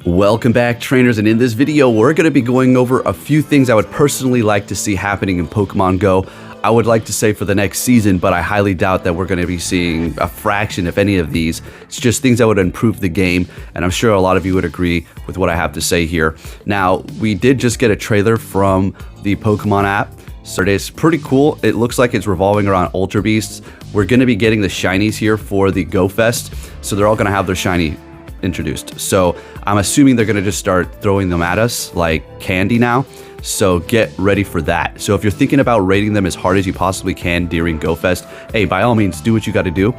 Welcome back, trainers, and in this video we're going to be going over a few things I would personally like to see happening in Pokemon Go. I would like to say for the next season, but I highly doubt that we're going to be seeing a fraction, if any of these. It's just things that would improve the game, and I'm sure a lot of you would agree with what I have to say here. Now, we did just get a trailer from the Pokemon app, so it's pretty cool. It looks like it's revolving around Ultra Beasts. We're going to be getting the shinies here for the Go Fest, so they're all going to have their shiny introduced. So I'm assuming they're going to just start throwing them at us like candy now. So get ready for that. So if you're thinking about rating them as hard as you possibly can during Go Fest, hey, by all means, do what you got to do.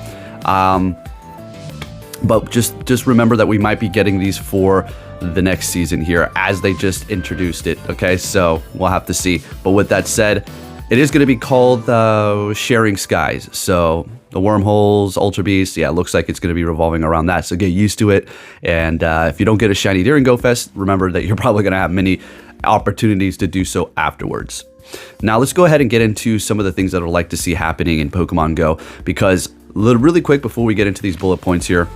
But just remember that we might be getting these for the next season here as they just introduced it. Okay, so we'll have to see. But with that said, it is going to be called Sharing Skies. So the wormholes, Ultra Beasts, yeah, it looks like it's going to be revolving around that. So get used to it. And if you don't get a shiny during Go Fest, remember that you're probably going to have many opportunities to do so afterwards. Now let's go ahead and get into some of the things that I'd like to see happening in Pokemon Go, because really quick before we get into these bullet points here,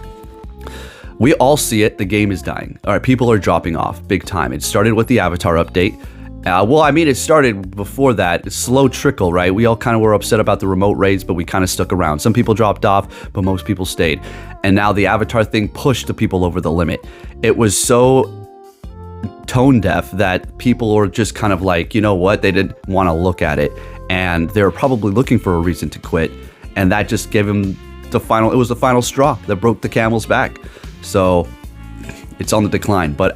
we all see it. The game is dying. All right, people are dropping off big time. It started with the Avatar update. Well, I mean, it started before that. It's slow trickle, right? We all kind of were upset about the remote raids, but we kind of stuck around. Some people dropped off, but most people stayed. And now the Avatar thing pushed the people over the limit. It was so tone deaf that people were just kind of like, you know what? They didn't want to look at it. And they were probably looking for a reason to quit. And that just gave them it was the final straw that broke the camel's back. So it's on the decline. But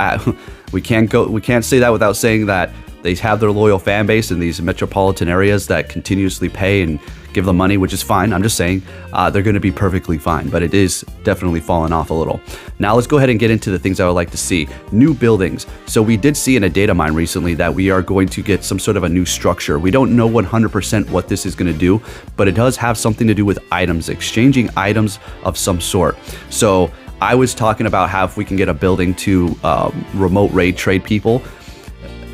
we can't say that without saying that they have their loyal fan base in these metropolitan areas that continuously pay and give them money, which is fine. I'm just saying they're going to be perfectly fine, but it is definitely falling off a little. Now let's go ahead and get into the things I would like to see. New buildings. So we did see in a data mine recently that we are going to get some sort of a new structure. We don't know 100% what this is going to do, but it does have something to do with items, exchanging items of some sort. So I was talking about how if we can get a building to remote raid trade people,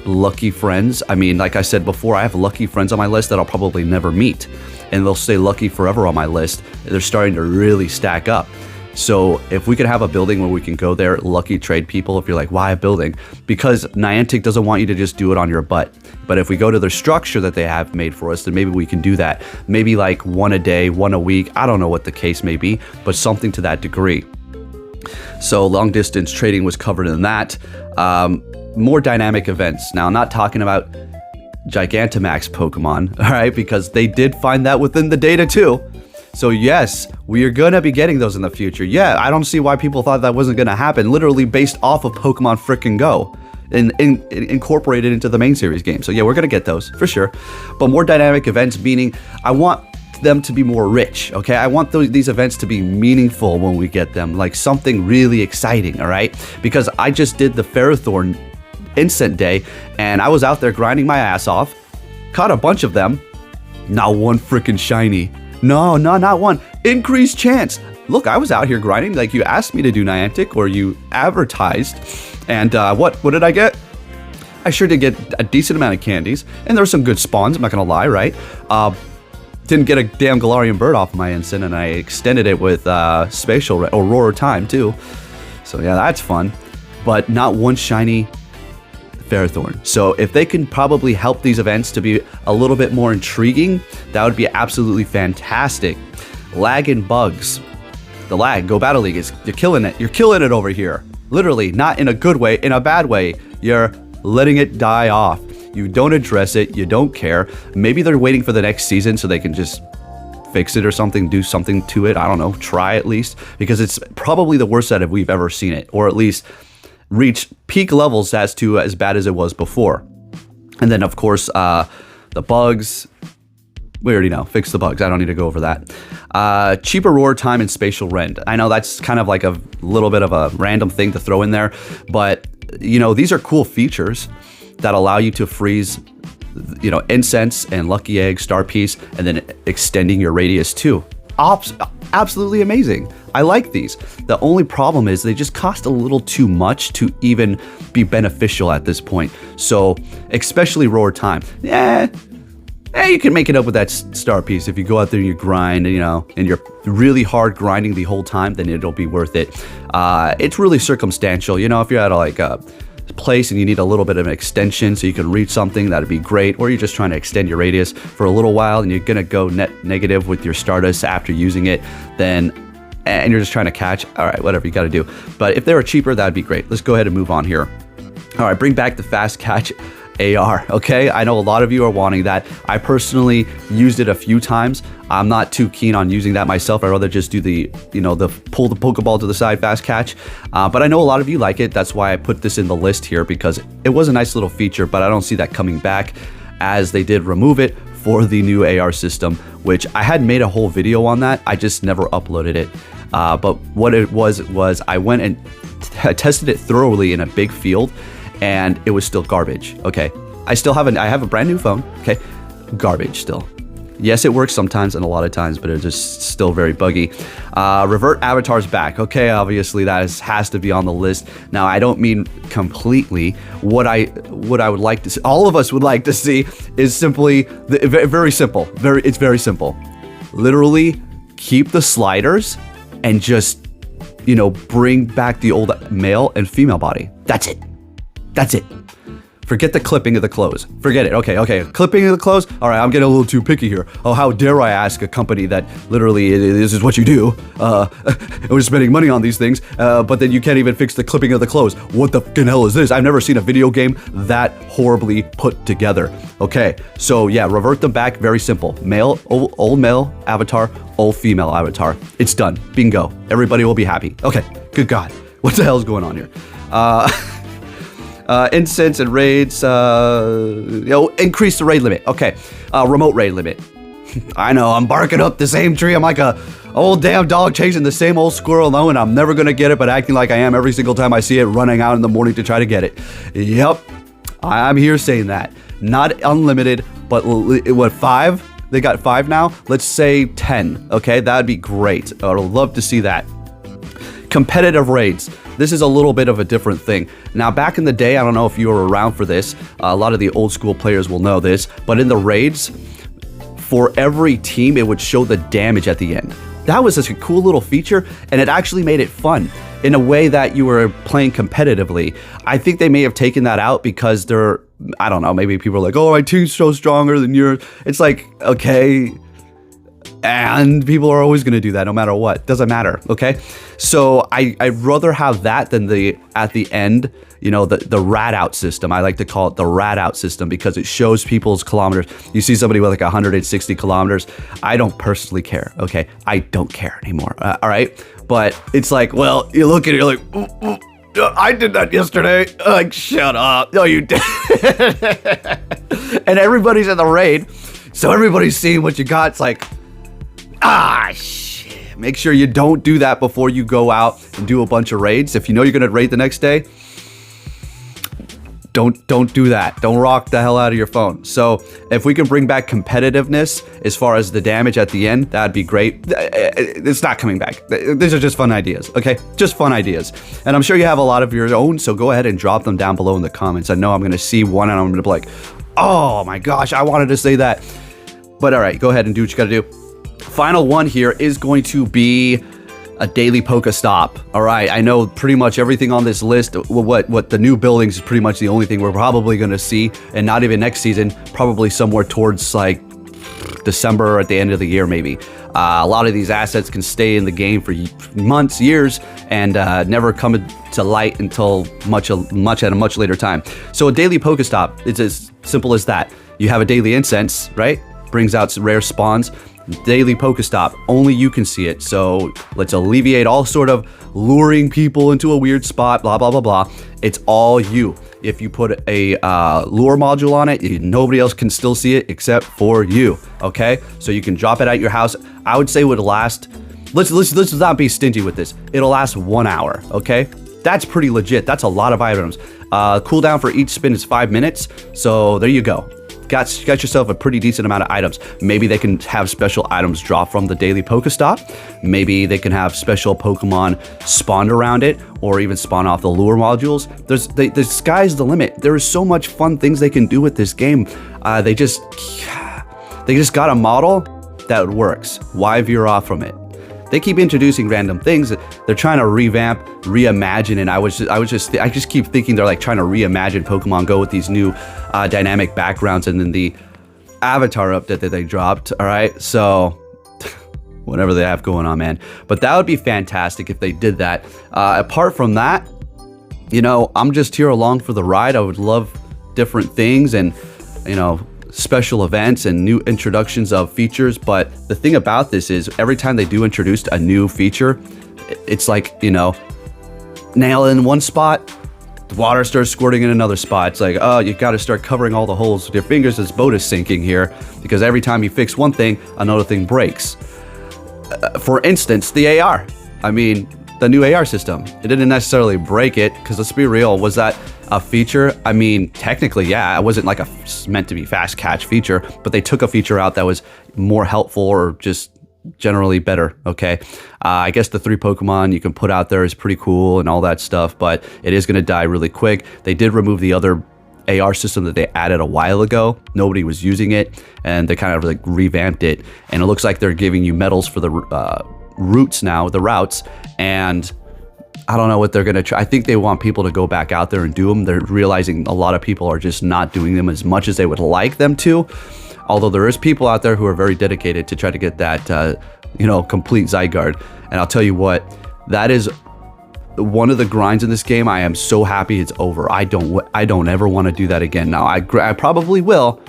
lucky friends. I mean, like I said before, I have lucky friends on my list that I'll probably never meet, and they'll stay lucky forever on my list. They're starting to really stack up. So if we could have a building where we can go there, lucky trade people, if you're like, why a building? Because Niantic doesn't want you to just do it on your butt. But if we go to their structure that they have made for us, then maybe we can do that. Maybe like one a day, one a week. I don't know what the case may be, but something to that degree. So long distance trading was covered in that. More dynamic events. Now, I'm not talking about Gigantamax Pokemon, all right, because they did find that within the data too. So yes, we are going to be getting those in the future. Yeah, I don't see why people thought that wasn't going to happen, literally based off of Pokemon frickin' Go and incorporated into the main series game. So yeah, we're going to get those for sure. But more dynamic events, meaning I want them to be more rich, okay? I want these events to be meaningful when we get them, like something really exciting, all right? Because I just did the Ferrothorn Instant Day, and I was out there grinding my ass off, caught a bunch of them, not one freaking shiny. No, not one. Increased chance. Look, I was out here grinding like you asked me to do, Niantic, or you advertised, and what did I get? I sure did get a decent amount of candies, and there were some good spawns, I'm not gonna lie, right? Didn't get a damn Galarian bird off my instant, and I extended it with Spatial Aurora Time too. So yeah, that's fun, but not one shiny Ferrothorn. So if they can probably help these events to be a little bit more intriguing, that would be absolutely fantastic. Lag and bugs. The lag, Go Battle League, you're killing it. You're killing it over here. Literally, not in a good way, in a bad way. You're letting it die off. You don't address it. You don't care. Maybe they're waiting for the next season so they can just fix it or something, do something to it. I don't know. Try at least, because it's probably the worst that we've ever seen it, or at least reach peak levels as bad as it was before. And then of course the bugs, we already know, fix the bugs. I don't need to go over that. Cheap Aurora Time and Spatial Rend. I know that's kind of like a little bit of a random thing to throw in there, but you know, these are cool features that allow you to freeze, you know, Incense and Lucky Egg, Star Piece, and then extending your radius too. Absolutely amazing. I like these. The only problem is they just cost a little too much to even be beneficial at this point. So, especially Roar Time. you can make it up with that star piece. If you go out there and you grind, and you're really hard grinding the whole time, then it'll be worth it. It's really circumstantial. If you're at a place and you need a little bit of an extension so you can reach something, that'd be great. Or you're just trying to extend your radius for a little while and you're gonna go net negative with your Stardust after using it, and you're just trying to catch, all right, whatever you got to do. But if they were cheaper, that'd be great. Let's go ahead and move on here. All right, bring back the fast catch AR. Okay, I know a lot of you are wanting that. I personally used it a few times. I'm not too keen on using that myself. I'd rather just do the pull the Pokeball to the side fast catch. But I know a lot of you like it. That's why I put this in the list here, because it was a nice little feature, but I don't see that coming back, as they did remove it for the new AR system, which I had made a whole video on that. I just never uploaded it. But what it was I went and tested it thoroughly in a big field, and it was still garbage. Okay, I have a brand new phone. Okay, garbage still. Yes, it works sometimes and a lot of times, but it's just still very buggy. Revert avatars back. Okay, obviously that has to be on the list. Now, I don't mean completely. What I would like to see, all of us would like to see, is simply very simple. It's very simple. Literally, keep the sliders and just bring back the old male and female body. That's it. That's it. Forget the clipping of the clothes. Forget it. Okay. Clipping of the clothes? All right, I'm getting a little too picky here. Oh, how dare I ask a company that literally this is what you do. We're spending money on these things, but then you can't even fix the clipping of the clothes. What the fucking hell is this? I've never seen a video game that horribly put together. Okay, so yeah, revert them back. Very simple. Old male avatar, old female avatar. It's done. Bingo. Everybody will be happy. Okay, good God. What the hell is going on here? Incense and raids, increase the raid limit. Okay, remote raid limit. I know, I'm barking up the same tree. I'm like a old damn dog chasing the same old squirrel, knowing I'm never gonna get it, but acting like I am every single time I see it, running out in the morning to try to get it. Yep, I'm here saying that. Not unlimited, but what, 5? They got 5 now? Let's say 10, okay? That'd be great. I would love to see that. Competitive raids. This is a little bit of a different thing. Now, back in the day, I don't know if you were around for this, a lot of the old school players will know this, but in the raids, for every team, it would show the damage at the end. That was such a cool little feature, and it actually made it fun in a way that you were playing competitively. I think they may have taken that out because I don't know, maybe people are like, oh, my team's so stronger than yours. It's like, okay, and people are always going to do that no matter what. Doesn't matter, okay? So I'd rather have that than at the end, the rat out system. I like to call it the rat out system because it shows people's kilometers. You see somebody with like 160 kilometers. I don't personally care, okay? I don't care anymore, all right? But it's like, well, you look at it, you're like, I did that yesterday. Like, shut up. No, you did. And everybody's in the raid, so everybody's seeing what you got. It's like, shit. Make sure you don't do that before you go out and do a bunch of raids. If you know you're gonna raid the next day, don't do that. Don't rock the hell out of your phone. So if we can bring back competitiveness as far as the damage at the end, that'd be great. It's not coming back. These are just fun ideas, okay? Just fun ideas. And I'm sure you have a lot of your own, so go ahead and drop them down below in the comments. I know I'm gonna see one and I'm gonna be like, oh my gosh, I wanted to say that. But all right, go ahead and do what you gotta do. Final one here is going to be a daily Pokestop. All right, I know pretty much everything on this list, what the new buildings is pretty much the only thing we're probably going to see, and not even next season, probably somewhere towards like December or at the end of the year maybe. A lot of these assets can stay in the game for months, years, and never come to light until much at a much later time. So a daily Pokestop, it's as simple as that. You have a daily incense, right? Brings out some rare spawns. Daily Pokestop, only you can see it, so let's alleviate all sort of luring people into a weird spot, blah blah blah blah. It's all you. If you put a lure module on it, nobody else can still see it except for you, okay? So you can drop it at your house. I would say it would last, let's not be stingy with this, it'll last 1 hour, okay? That's pretty legit. That's a lot of items. Cooldown for each spin is 5 minutes, so there you go. Got yourself a pretty decent amount of items. Maybe they can have special items drop from the daily Pokestop. Maybe they can have special Pokemon spawned around it, or even spawn off the lure modules. The sky's the limit. There is so much fun things they can do with this game. They just got a model that works. Why veer off from it? They keep introducing random things. They're trying to revamp, reimagine, and I just keep thinking they're like trying to reimagine Pokemon Go with these new dynamic backgrounds and then the avatar update that they dropped. All right, so whatever they have going on, man. But that would be fantastic if they did that. Apart from that, you know, I'm just here along for the ride. I would love different things and, you know, special events and new introductions of features. But the thing about this is every time they do introduce a new feature, it's like, you know, nail in one spot, the water starts squirting in another spot. It's like, oh, you got to start covering all the holes with your fingers. This boat is sinking here because every time you fix one thing, another thing breaks. For instance, the AR. I mean, the new AR system. It didn't necessarily break it because let's be real, was that a feature? I mean, technically, yeah, it wasn't like a meant to be fast catch feature, but they took a feature out that was more helpful or just generally better. Okay, I guess the 3 Pokemon you can put out there is pretty cool and all that stuff, but it is going to die really quick. They did remove the other AR system that they added a while ago. Nobody was using it, and they kind of like revamped it, and it looks like they're giving you medals for the routes now, the routes, and I don't know what they're gonna try. I think they want people to go back out there and do them. They're realizing a lot of people are just not doing them as much as they would like them to, although there is people out there who are very dedicated to try to get that you know, complete Zygarde. And I'll tell you what, that is one of the grinds in this game. I am so happy it's over. I don't ever want to do that again. Now I probably will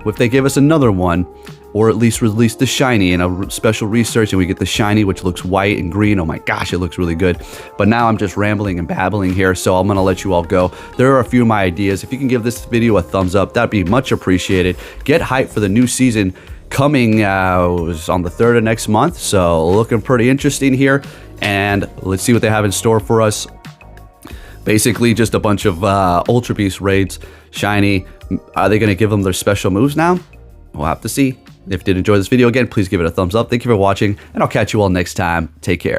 if they give us another one, or at least release the shiny in a special research and we get the shiny, which looks white and green. Oh my gosh, it looks really good. But now I'm just rambling and babbling here, so I'm gonna let you all go. There are a few of my ideas. If you can give this video a thumbs up, that'd be much appreciated. Get hyped for the new season coming on the 3rd of next month, so looking pretty interesting here. And let's see what they have in store for us. Basically just a bunch of Ultra Beast raids, shiny. Are they gonna give them their special moves now? We'll have to see. If you did enjoy this video, again, please give it a thumbs up. Thank you for watching, and I'll catch you all next time. Take care.